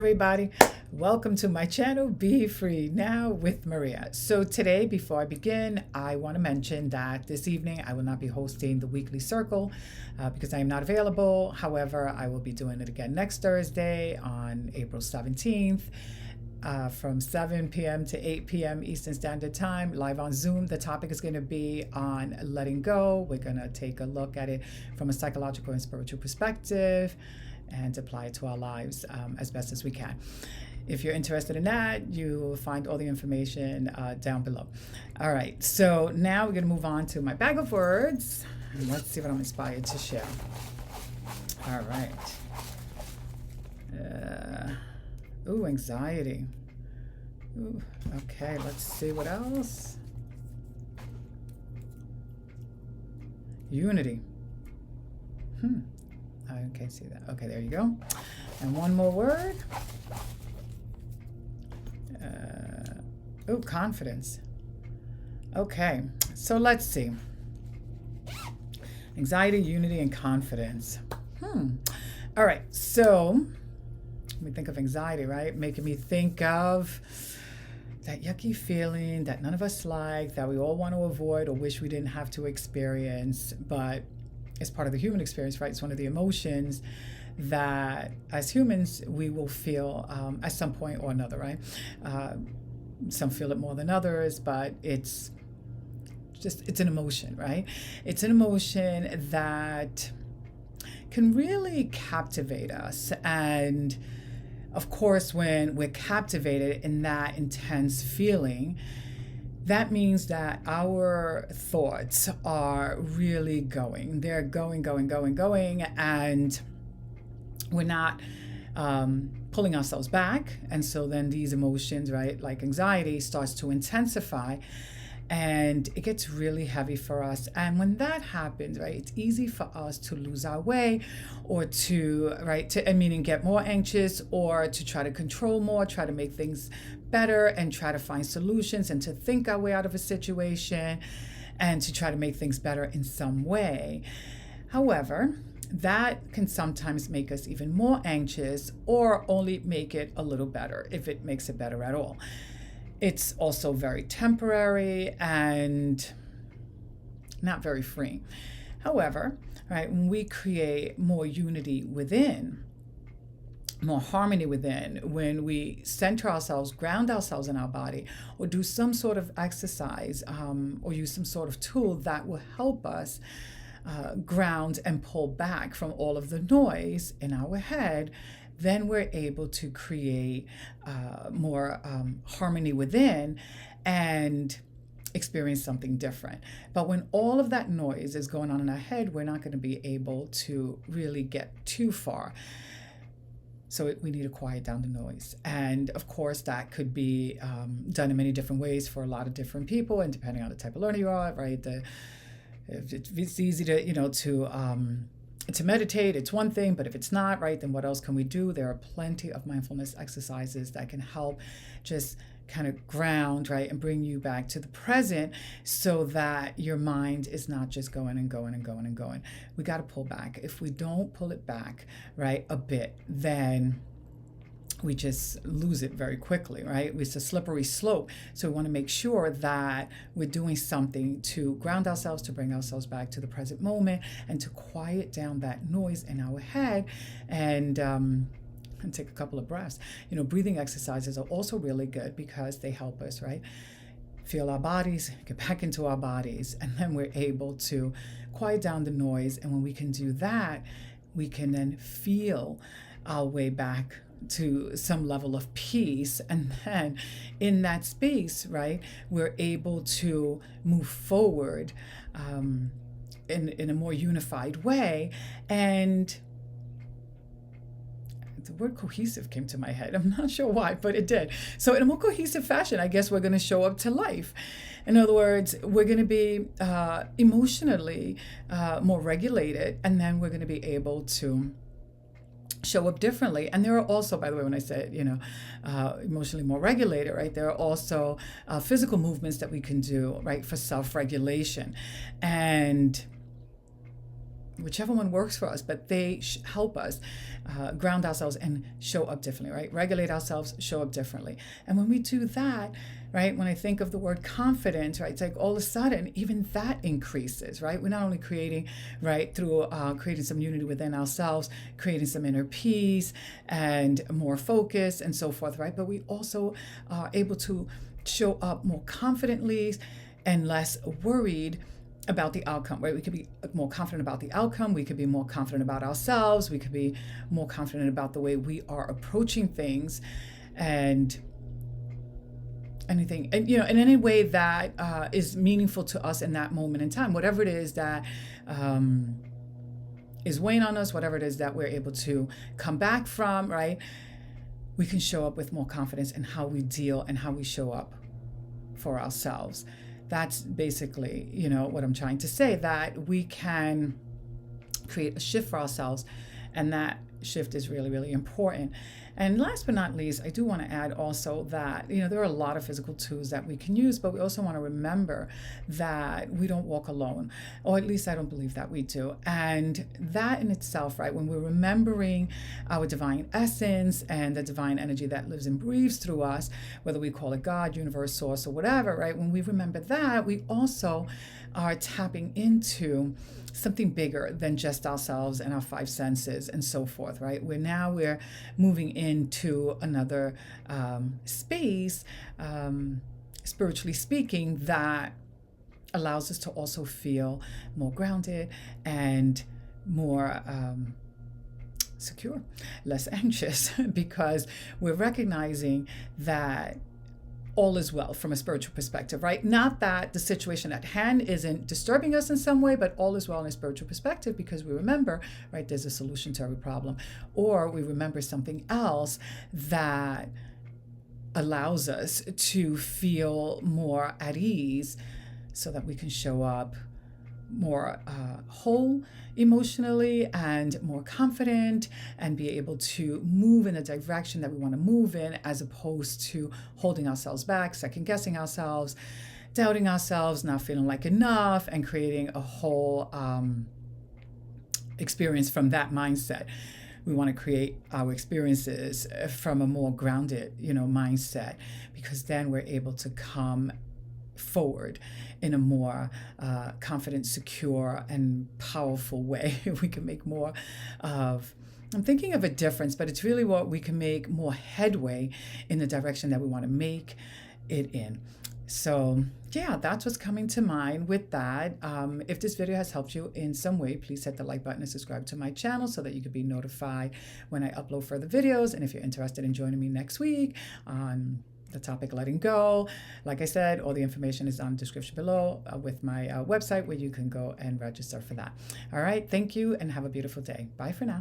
Everybody, welcome to my channel, Be Free Now with Maria. So today, before I begin, I want to mention that this evening I will not be hosting the weekly circle because I am not available. However, I will be doing it again next Thursday on April 17th from 7 p.m. to 8 p.m. Eastern Standard Time, live on Zoom. The topic is going to be on letting go. We're going to take a look at it from a psychological and spiritual perspective and apply it to our lives as best as we can. If you're interested in that, you will find all the information down below. All right, so now we're going to move on to my bag of words. And let's see what I'm inspired to share. All right. Ooh, anxiety. Ooh, okay, let's see what else. Unity. I can't see that. Okay, there you go. And one more word. Confidence. Okay, so let's see. Anxiety, unity, and confidence. All right, so let me think of anxiety, right? Making me think of that yucky feeling that none of us like, that we all want to avoid or wish we didn't have to experience, but it's part of the human experience, right? It's one of the emotions that as humans we will feel at some point or another, right? Some feel it more than others, but it's an emotion, right? It's an emotion that can really captivate us. And of course, when we're captivated in that intense feeling, that means that our thoughts are really going. They're going, and we're not pulling ourselves back. And so then these emotions, right, like anxiety, starts to intensify, and it gets really heavy for us. And when that happens, right, it's easy for us to lose our way, or meaning get more anxious, or to try to control more, try to make things better, and try to find solutions, and to think our way out of a situation, and to try to make things better in some way. However, that can sometimes make us even more anxious, or only make it a little better, if it makes it better at all. It's also very temporary and not very free. However, right, when we create more unity within, more harmony within, when we center ourselves, ground ourselves in our body, or do some sort of exercise, or use some sort of tool that will help us ground and pull back from all of the noise in our head, then we're able to create more harmony within and experience something different. But when all of that noise is going on in our head, we're not going to be able to really get too far. So we need to quiet down the noise. And of course, that could be done in many different ways for a lot of different people, and depending on the type of learner you are, right? If it's easy to meditate, it's one thing, but if it's not, right, then what else can we do? There are plenty of mindfulness exercises that can help just kind of ground, right, and bring you back to the present, so that your mind is not just going and going and going and going. We got to pull back. If we don't pull it back, right, a bit, then we just lose it very quickly, right? It's a slippery slope. So we want to make sure that we're doing something to ground ourselves, to bring ourselves back to the present moment, and to quiet down that noise in our head, and take a couple of breaths. Breathing exercises are also really good because they help us, right? Feel our bodies, get back into our bodies, and then we're able to quiet down the noise. And when we can do that, we can then feel our way back to some level of peace, and then in that space, right, we're able to move forward in a more unified way. And the word cohesive came to my head. I'm not sure why, but it did. So in a more cohesive fashion, I guess we're going to show up to life. In other words, we're going to be emotionally more regulated, and then we're going to be able to show up differently. And there are also, by the way, when I said, emotionally more regulated, right, there are also physical movements that we can do, right, for self-regulation. And whichever one works for us, but they help us ground ourselves and show up differently, right? Regulate ourselves, show up differently. And when we do that, right, when I think of the word confidence, right, it's like all of a sudden, even that increases, right? We're not only creating, right, through creating some unity within ourselves, creating some inner peace and more focus and so forth, right? But we also are able to show up more confidently and less worried about the outcome, right? We could be more confident about the outcome. We could be more confident about ourselves. We could be more confident about the way we are approaching things and anything, and in any way that is meaningful to us in that moment in time, whatever it is that is weighing on us, whatever it is that we're able to come back from, right? We can show up with more confidence in how we deal and how we show up for ourselves. That's basically, what I'm trying to say, that we can create a shift for ourselves, and that shift is really, really important. And last but not least, I do want to add also that, there are a lot of physical tools that we can use, but we also want to remember that we don't walk alone, or at least I don't believe that we do. And that in itself, right, when we're remembering our divine essence and the divine energy that lives and breathes through us, whether we call it God, universe, source, or whatever, right, when we remember that, we also are tapping into something bigger than just ourselves and our five senses and so forth, right? We're moving into another space, spiritually speaking, that allows us to also feel more grounded and more secure, less anxious, because we're recognizing that all is well from a spiritual perspective, right? Not that the situation at hand isn't disturbing us in some way, but all is well in a spiritual perspective, because we remember, right, there's a solution to every problem, or we remember something else that allows us to feel more at ease so that we can show up more whole emotionally and more confident, and be able to move in the direction that we want to move in, as opposed to holding ourselves back, second guessing ourselves, doubting ourselves, not feeling like enough, and creating a whole experience from that mindset. We want to create our experiences from a more grounded, mindset, because then we're able to come forward in a more confident, secure, and powerful way. We can make more of, I'm thinking of a difference, but it's really what we can make more headway in the direction that we want to make it in. So yeah, that's what's coming to mind with that. If this video has helped you in some way, please hit the like button and subscribe to my channel so that you can be notified when I upload further videos. And if you're interested in joining me next week on the topic letting go, like I said, all the information is on the description below with my website, where you can go and register for that. All right, thank you and have a beautiful day. Bye for now.